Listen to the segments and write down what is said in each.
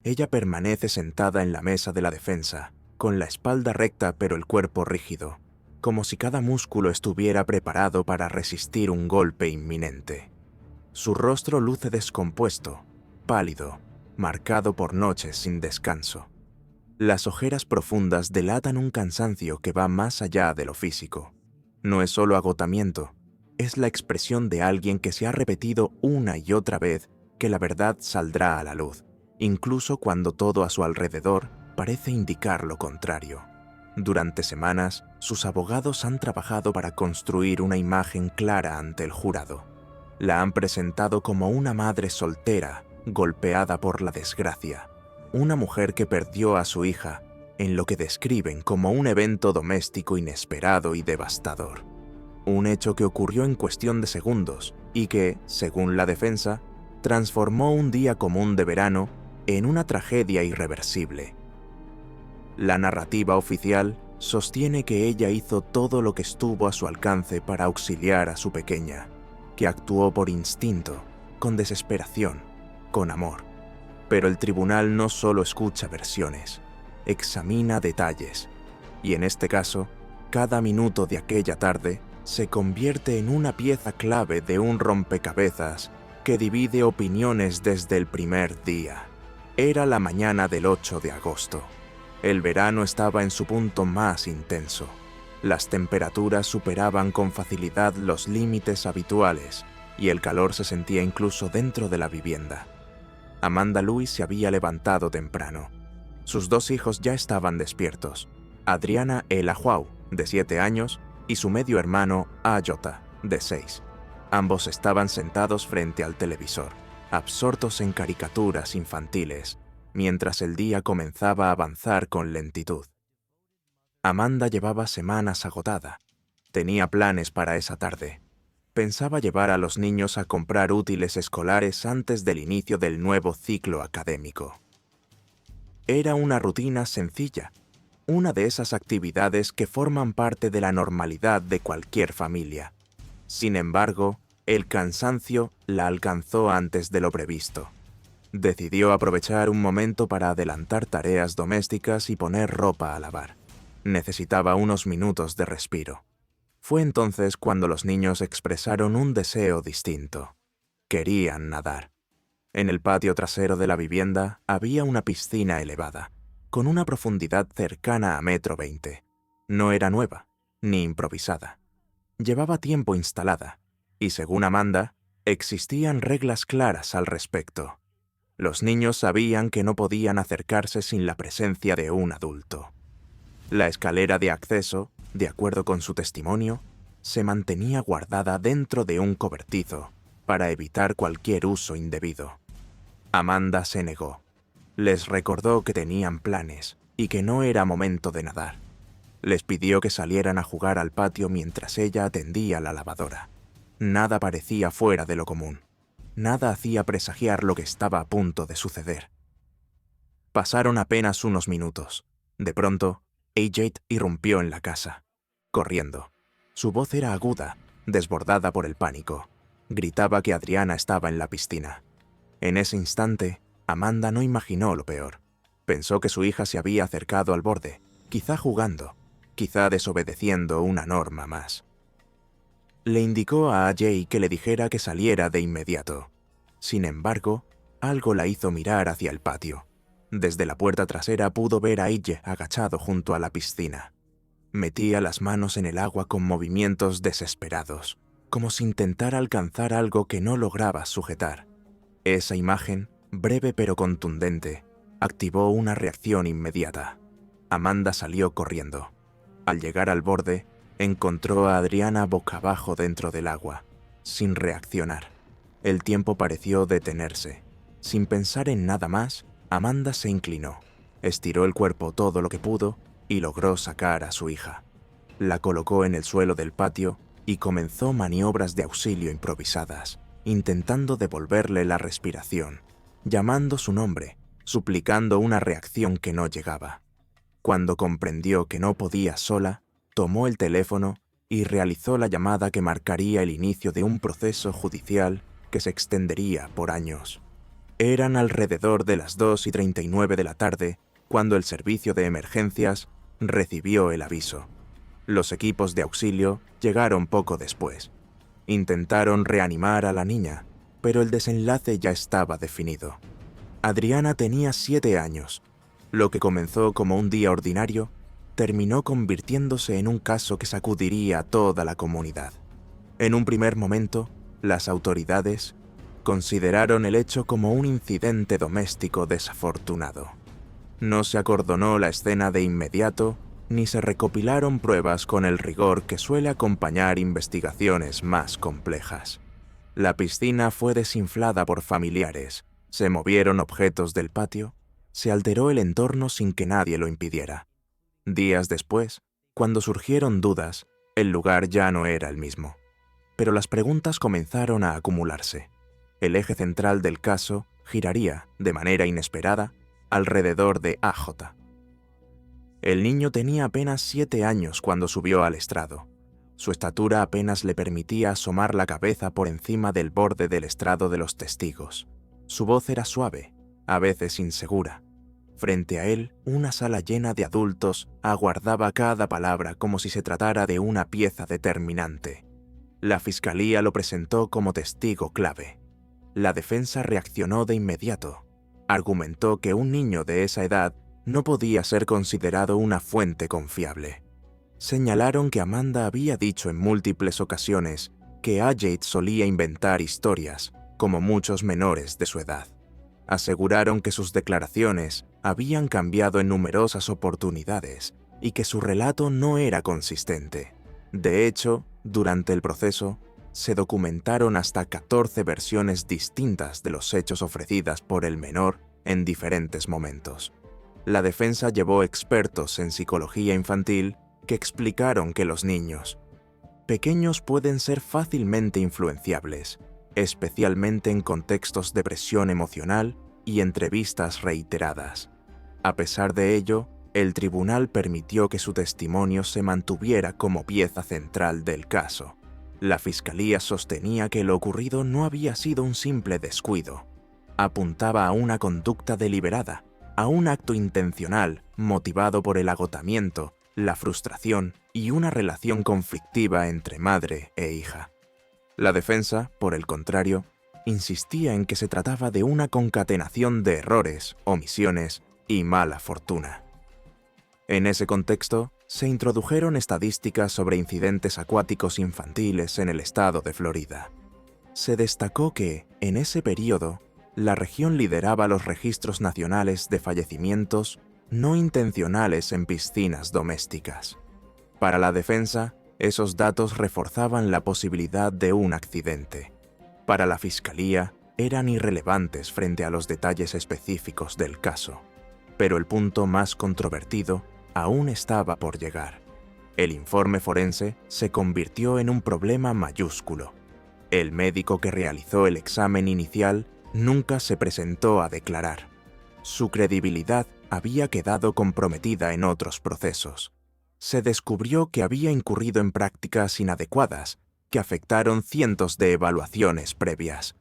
Ella permanece sentada en la mesa de la defensa, con la espalda recta pero el cuerpo rígido, como si cada músculo estuviera preparado para resistir un golpe inminente. Su rostro luce descompuesto, pálido, marcado por noches sin descanso. Las ojeras profundas delatan un cansancio que va más allá de lo físico. No es solo agotamiento, es la expresión de alguien que se ha repetido una y otra vez que la verdad saldrá a la luz, incluso cuando todo a su alrededor parece indicar lo contrario. Durante semanas, sus abogados han trabajado para construir una imagen clara ante el jurado. La han presentado como una madre soltera, golpeada por la desgracia, una mujer que perdió a su hija en lo que describen como un evento doméstico inesperado y devastador. Un hecho que ocurrió en cuestión de segundos y que, según la defensa, transformó un día común de verano en una tragedia irreversible. La narrativa oficial sostiene que ella hizo todo lo que estuvo a su alcance para auxiliar a su pequeña, que actuó por instinto, con desesperación, con amor. Pero el tribunal no solo escucha versiones, examina detalles, y en este caso, cada minuto de aquella tarde se convierte en una pieza clave de un rompecabezas que divide opiniones desde el primer día. Era la mañana del 8 de agosto. El verano estaba en su punto más intenso. Las temperaturas superaban con facilidad los límites habituales y el calor se sentía incluso dentro de la vivienda. Amanda Louis se había levantado temprano. Sus dos hijos ya estaban despiertos, Adriana Elajuau, de 7 años, y su medio hermano, Ayota, de 6. Ambos estaban sentados frente al televisor, absortos en caricaturas infantiles, mientras el día comenzaba a avanzar con lentitud. Amanda llevaba semanas agotada. Tenía planes para esa tarde. Pensaba llevar a los niños a comprar útiles escolares antes del inicio del nuevo ciclo académico. Era una rutina sencilla, una de esas actividades que forman parte de la normalidad de cualquier familia. Sin embargo, el cansancio la alcanzó antes de lo previsto. Decidió aprovechar un momento para adelantar tareas domésticas y poner ropa a lavar. Necesitaba unos minutos de respiro. Fue entonces cuando los niños expresaron un deseo distinto. Querían nadar. En el patio trasero de la vivienda había una piscina elevada, con una profundidad cercana a 1,20 m. No era nueva, ni improvisada. Llevaba tiempo instalada, y según Amanda, existían reglas claras al respecto. Los niños sabían que no podían acercarse sin la presencia de un adulto. La escalera de acceso, de acuerdo con su testimonio, se mantenía guardada dentro de un cobertizo para evitar cualquier uso indebido. Amanda se negó. Les recordó que tenían planes y que no era momento de nadar. Les pidió que salieran a jugar al patio mientras ella atendía la lavadora. Nada parecía fuera de lo común. Nada hacía presagiar lo que estaba a punto de suceder. Pasaron apenas unos minutos. De pronto, AJ irrumpió en la casa, corriendo. Su voz era aguda, desbordada por el pánico. Gritaba que Adriana estaba en la piscina. En ese instante, Amanda no imaginó lo peor. Pensó que su hija se había acercado al borde, quizá jugando, quizá desobedeciendo una norma más. Le indicó a AJ que le dijera que saliera de inmediato. Sin embargo, algo la hizo mirar hacia el patio. Desde la puerta trasera pudo ver a AJ agachado junto a la piscina. Metía las manos en el agua con movimientos desesperados, como si intentara alcanzar algo que no lograba sujetar. Esa imagen, breve pero contundente, activó una reacción inmediata. Amanda salió corriendo. Al llegar al borde, encontró a Adriana boca abajo dentro del agua, sin reaccionar. El tiempo pareció detenerse. Sin pensar en nada más, Amanda se inclinó, estiró el cuerpo todo lo que pudo y logró sacar a su hija. La colocó en el suelo del patio y comenzó maniobras de auxilio improvisadas, intentando devolverle la respiración, llamando su nombre, suplicando una reacción que no llegaba. Cuando comprendió que no podía sola, tomó el teléfono y realizó la llamada que marcaría el inicio de un proceso judicial que se extendería por años. Eran alrededor de las 2:39 de la tarde cuando el servicio de emergencias recibió el aviso. Los equipos de auxilio llegaron poco después. Intentaron reanimar a la niña, pero el desenlace ya estaba definido. Adriana tenía 7 años. Lo que comenzó como un día ordinario terminó convirtiéndose en un caso que sacudiría a toda la comunidad. En un primer momento, las autoridades consideraron el hecho como un incidente doméstico desafortunado. No se acordonó la escena de inmediato, ni se recopilaron pruebas con el rigor que suele acompañar investigaciones más complejas. La piscina fue desinflada por familiares, se movieron objetos del patio, se alteró el entorno sin que nadie lo impidiera. Días después, cuando surgieron dudas, el lugar ya no era el mismo. Pero las preguntas comenzaron a acumularse. El eje central del caso giraría, de manera inesperada, alrededor de AJ. El niño tenía apenas 7 años cuando subió al estrado. Su estatura apenas le permitía asomar la cabeza por encima del borde del estrado de los testigos. Su voz era suave, a veces insegura. Frente a él, una sala llena de adultos aguardaba cada palabra como si se tratara de una pieza determinante. La fiscalía lo presentó como testigo clave. La defensa reaccionó de inmediato. Argumentó que un niño de esa edad no podía ser considerado una fuente confiable. Señalaron que Amanda había dicho en múltiples ocasiones que Ajay solía inventar historias, como muchos menores de su edad. Aseguraron que sus declaraciones habían cambiado en numerosas oportunidades y que su relato no era consistente. De hecho, durante el proceso, se documentaron hasta 14 versiones distintas de los hechos ofrecidas por el menor en diferentes momentos. La defensa llevó expertos en psicología infantil que explicaron que los niños pequeños pueden ser fácilmente influenciables, especialmente en contextos de presión emocional y entrevistas reiteradas. A pesar de ello, el tribunal permitió que su testimonio se mantuviera como pieza central del caso. La fiscalía sostenía que lo ocurrido no había sido un simple descuido. Apuntaba a una conducta deliberada, a un acto intencional motivado por el agotamiento, la frustración y una relación conflictiva entre madre e hija. La defensa, por el contrario, insistía en que se trataba de una concatenación de errores, omisiones y mala fortuna. En ese contexto, se introdujeron estadísticas sobre incidentes acuáticos infantiles en el estado de Florida. Se destacó que, en ese periodo, la región lideraba los registros nacionales de fallecimientos no intencionales en piscinas domésticas. Para la defensa, esos datos reforzaban la posibilidad de un accidente. Para la fiscalía, eran irrelevantes frente a los detalles específicos del caso. Pero el punto más controvertido aún estaba por llegar. El informe forense se convirtió en un problema mayúsculo. El médico que realizó el examen inicial nunca se presentó a declarar. Su credibilidad había quedado comprometida en otros procesos. Se descubrió que había incurrido en prácticas inadecuadas que afectaron cientos de evaluaciones previas.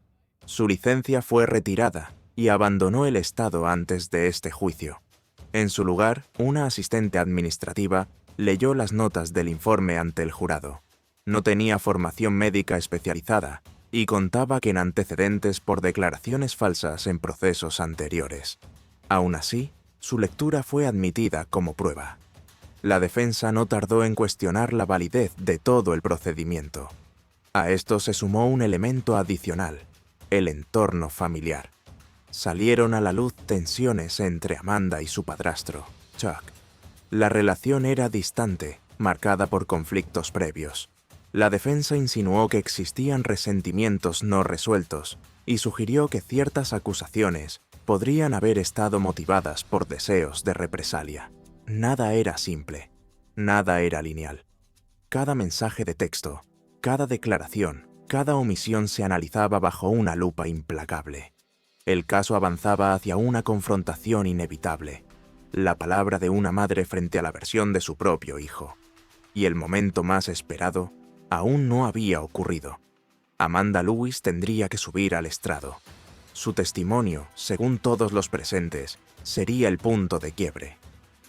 Su licencia fue retirada y abandonó el estado antes de este juicio. En su lugar, una asistente administrativa leyó las notas del informe ante el jurado. No tenía formación médica especializada y contaba con antecedentes por declaraciones falsas en procesos anteriores. Aún así, su lectura fue admitida como prueba. La defensa no tardó en cuestionar la validez de todo el procedimiento. A esto se sumó un elemento adicional: el entorno familiar. Salieron a la luz tensiones entre Amanda y su padrastro, Chuck. La relación era distante, marcada por conflictos previos. La defensa insinuó que existían resentimientos no resueltos y sugirió que ciertas acusaciones podrían haber estado motivadas por deseos de represalia. Nada era simple, nada era lineal. Cada mensaje de texto, cada declaración, cada omisión se analizaba bajo una lupa implacable. El caso avanzaba hacia una confrontación inevitable, la palabra de una madre frente a la versión de su propio hijo. Y el momento más esperado aún no había ocurrido. Amanda Lewis tendría que subir al estrado. Su testimonio, según todos los presentes, sería el punto de quiebre.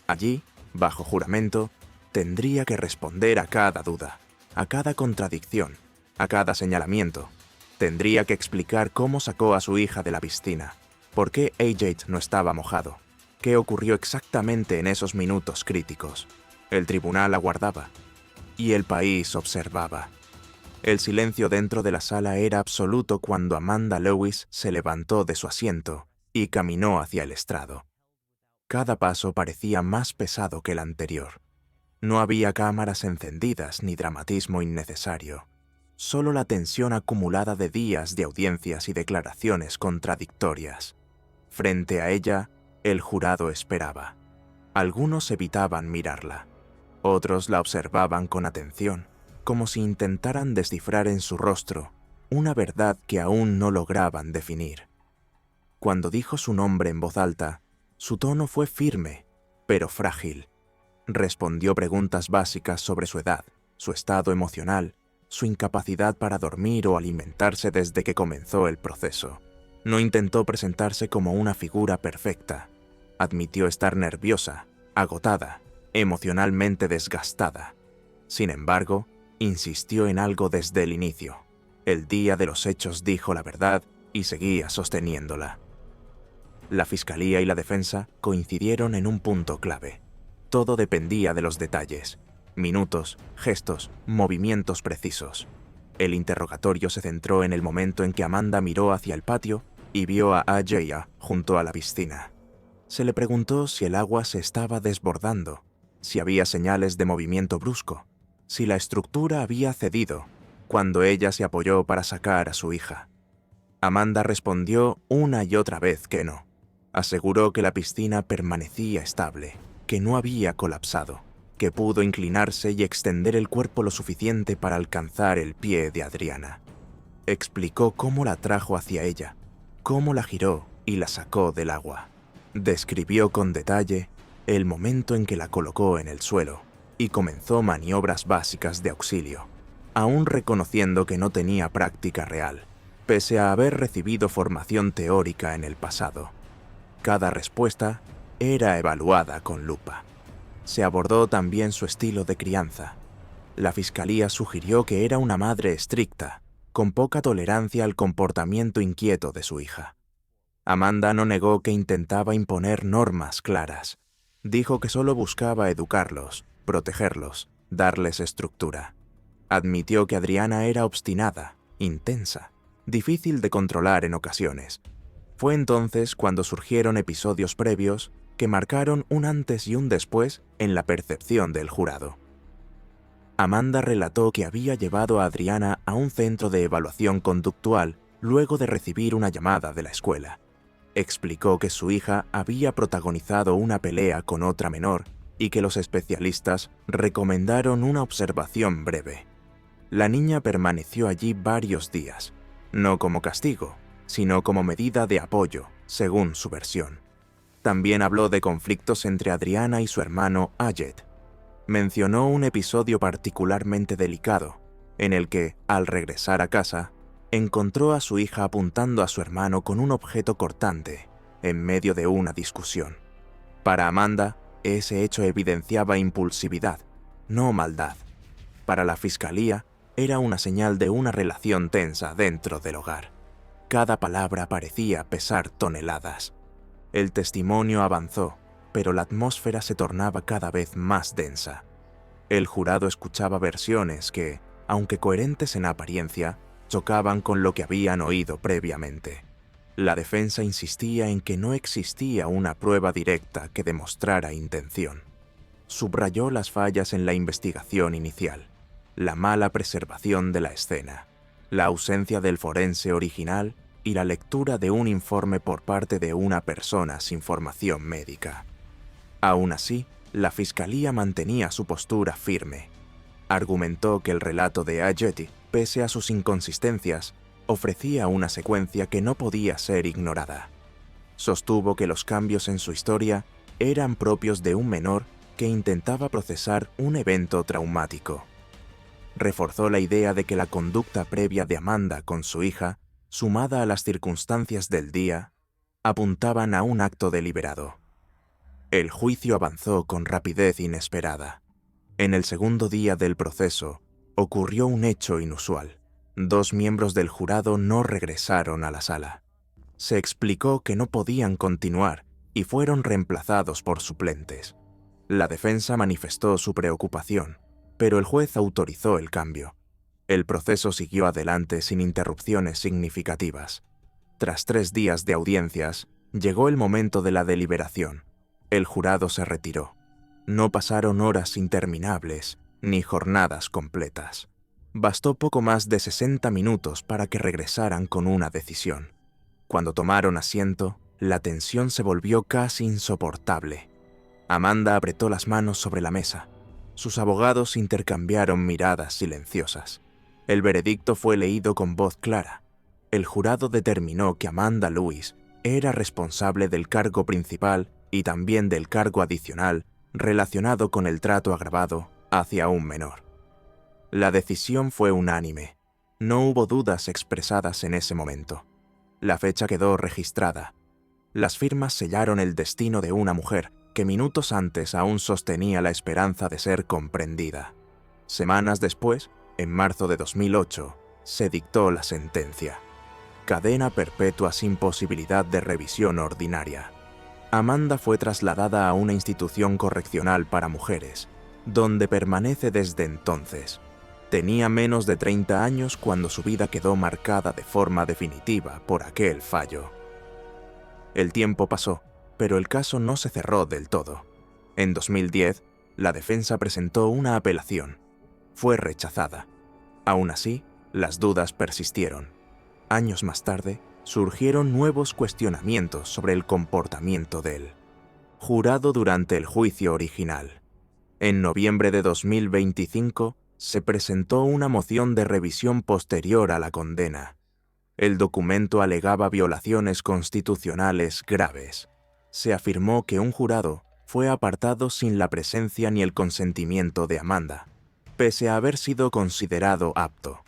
Allí, bajo juramento, tendría que responder a cada duda, a cada contradicción, a cada señalamiento. Tendría que explicar cómo sacó a su hija de la piscina, por qué AJ no estaba mojado, qué ocurrió exactamente en esos minutos críticos. El tribunal aguardaba, y el país observaba. El silencio dentro de la sala era absoluto cuando Amanda Lewis se levantó de su asiento y caminó hacia el estrado. Cada paso parecía más pesado que el anterior. No había cámaras encendidas ni dramatismo innecesario, solo la tensión acumulada de días de audiencias y declaraciones contradictorias. Frente a ella, el jurado esperaba. Algunos evitaban mirarla, otros la observaban con atención, como si intentaran descifrar en su rostro una verdad que aún no lograban definir. Cuando dijo su nombre en voz alta, su tono fue firme, pero frágil. Respondió preguntas básicas sobre su edad, su estado emocional, su incapacidad para dormir o alimentarse desde que comenzó el proceso. No intentó presentarse como una figura perfecta. Admitió estar nerviosa, agotada, emocionalmente desgastada. Sin embargo, insistió en algo desde el inicio. El día de los hechos dijo la verdad y seguía sosteniéndola. La fiscalía y la defensa coincidieron en un punto clave. Todo dependía de los detalles: minutos, gestos, movimientos precisos. El interrogatorio se centró en el momento en que Amanda miró hacia el patio y vio a Ajaya junto a la piscina. Se le preguntó si el agua se estaba desbordando, si había señales de movimiento brusco, si la estructura había cedido cuando ella se apoyó para sacar a su hija. Amanda respondió una y otra vez que no. Aseguró que la piscina permanecía estable, que no había colapsado, que pudo inclinarse y extender el cuerpo lo suficiente para alcanzar el pie de Adriana. Explicó cómo la trajo hacia ella, cómo la giró y la sacó del agua. Describió con detalle el momento en que la colocó en el suelo y comenzó maniobras básicas de auxilio, aún reconociendo que no tenía práctica real, pese a haber recibido formación teórica en el pasado. Cada respuesta era evaluada con lupa. Se abordó también su estilo de crianza. La fiscalía sugirió que era una madre estricta, con poca tolerancia al comportamiento inquieto de su hija. Amanda no negó que intentaba imponer normas claras. Dijo que solo buscaba educarlos, protegerlos, darles estructura. Admitió que Adriana era obstinada, intensa, difícil de controlar en ocasiones. Fue entonces cuando surgieron episodios previos que marcaron un antes y un después en la percepción del jurado. Amanda relató que había llevado a Adriana a un centro de evaluación conductual luego de recibir una llamada de la escuela. Explicó que su hija había protagonizado una pelea con otra menor y que los especialistas recomendaron una observación breve. La niña permaneció allí varios días, no como castigo, sino como medida de apoyo, según su versión. También habló de conflictos entre Adriana y su hermano Ajet. Mencionó un episodio particularmente delicado, en el que, al regresar a casa, encontró a su hija apuntando a su hermano con un objeto cortante, en medio de una discusión. Para Amanda, ese hecho evidenciaba impulsividad, no maldad. Para la fiscalía, era una señal de una relación tensa dentro del hogar. Cada palabra parecía pesar toneladas. El testimonio avanzó, pero la atmósfera se tornaba cada vez más densa. El jurado escuchaba versiones que, aunque coherentes en apariencia, chocaban con lo que habían oído previamente. La defensa insistía en que no existía una prueba directa que demostrara intención. Subrayó las fallas en la investigación inicial, la mala preservación de la escena, la ausencia del forense original y la lectura de un informe por parte de una persona sin formación médica. Aún así, la fiscalía mantenía su postura firme. Argumentó que el relato de Ajeti, pese a sus inconsistencias, ofrecía una secuencia que no podía ser ignorada. Sostuvo que los cambios en su historia eran propios de un menor que intentaba procesar un evento traumático. Reforzó la idea de que la conducta previa de Amanda con su hija sumada a las circunstancias del día, apuntaban a un acto deliberado. El juicio avanzó con rapidez inesperada. En el segundo día del proceso, ocurrió un hecho inusual. 2 miembros del jurado no regresaron a la sala. Se explicó que no podían continuar y fueron reemplazados por suplentes. La defensa manifestó su preocupación, pero el juez autorizó el cambio. El proceso siguió adelante sin interrupciones significativas. Tras 3 días de audiencias, llegó el momento de la deliberación. El jurado se retiró. No pasaron horas interminables ni jornadas completas. Bastó poco más de 60 minutos para que regresaran con una decisión. Cuando tomaron asiento, la tensión se volvió casi insoportable. Amanda apretó las manos sobre la mesa. Sus abogados intercambiaron miradas silenciosas. El veredicto fue leído con voz clara. El jurado determinó que Amanda Lewis era responsable del cargo principal y también del cargo adicional relacionado con el trato agravado hacia un menor. La decisión fue unánime. No hubo dudas expresadas en ese momento. La fecha quedó registrada. Las firmas sellaron el destino de una mujer que minutos antes aún sostenía la esperanza de ser comprendida. Semanas después, en marzo de 2008, se dictó la sentencia. Cadena perpetua sin posibilidad de revisión ordinaria. Amanda fue trasladada a una institución correccional para mujeres, donde permanece desde entonces. Tenía menos de 30 años cuando su vida quedó marcada de forma definitiva por aquel fallo. El tiempo pasó, pero el caso no se cerró del todo. En 2010, la defensa presentó una apelación. Fue rechazada. Aún así, las dudas persistieron. Años más tarde, surgieron nuevos cuestionamientos sobre el comportamiento del jurado durante el juicio original. En noviembre de 2025, se presentó una moción de revisión posterior a la condena. El documento alegaba violaciones constitucionales graves. Se afirmó que un jurado fue apartado sin la presencia ni el consentimiento de Amanda, pese a haber sido considerado apto.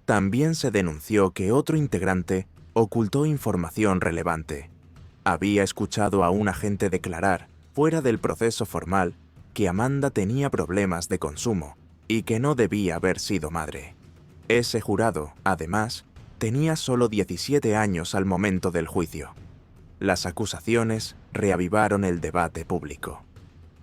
También se denunció que otro integrante ocultó información relevante. Había escuchado a un agente declarar, fuera del proceso formal, que Amanda tenía problemas de consumo y que no debía haber sido madre. Ese jurado, además, tenía solo 17 años al momento del juicio. Las acusaciones reavivaron el debate público.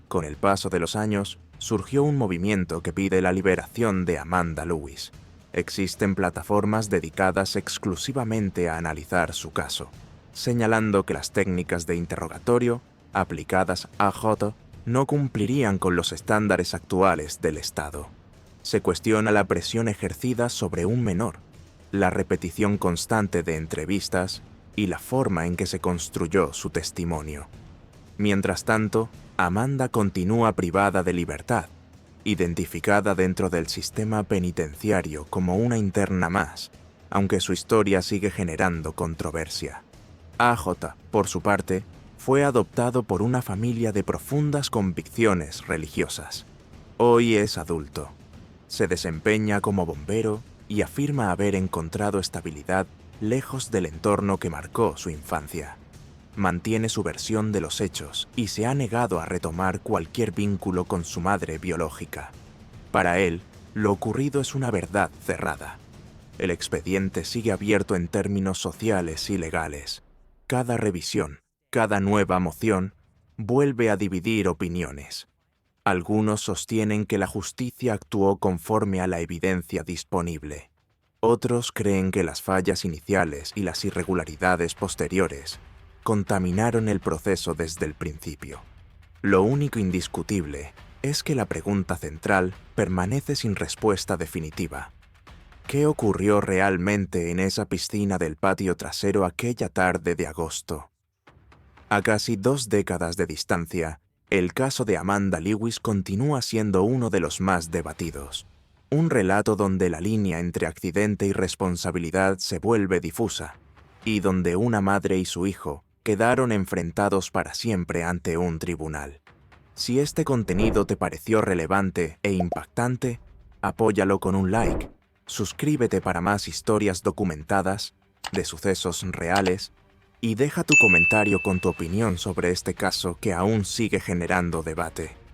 Con el paso de los años, surgió un movimiento que pide la liberación de Amanda Lewis. Existen plataformas dedicadas exclusivamente a analizar su caso, señalando que las técnicas de interrogatorio aplicadas a J no cumplirían con los estándares actuales del Estado. Se cuestiona la presión ejercida sobre un menor, la repetición constante de entrevistas y la forma en que se construyó su testimonio. Mientras tanto, Amanda continúa privada de libertad, identificada dentro del sistema penitenciario como una interna más, aunque su historia sigue generando controversia. AJ, por su parte, fue adoptado por una familia de profundas convicciones religiosas. Hoy es adulto. Se desempeña como bombero y afirma haber encontrado estabilidad lejos del entorno que marcó su infancia. Mantiene su versión de los hechos y se ha negado a retomar cualquier vínculo con su madre biológica. Para él, lo ocurrido es una verdad cerrada. El expediente sigue abierto en términos sociales y legales. Cada revisión, cada nueva moción, vuelve a dividir opiniones. Algunos sostienen que la justicia actuó conforme a la evidencia disponible. Otros creen que las fallas iniciales y las irregularidades posteriores contaminaron el proceso desde el principio. Lo único indiscutible es que la pregunta central permanece sin respuesta definitiva. ¿Qué ocurrió realmente en esa piscina del patio trasero aquella tarde de agosto? A casi 2 décadas de distancia, el caso de Amanda Lewis continúa siendo uno de los más debatidos. Un relato donde la línea entre accidente y responsabilidad se vuelve difusa, y donde una madre y su hijo quedaron enfrentados para siempre ante un tribunal. Si este contenido te pareció relevante e impactante, apóyalo con un like, suscríbete para más historias documentadas de sucesos reales, y deja tu comentario con tu opinión sobre este caso que aún sigue generando debate.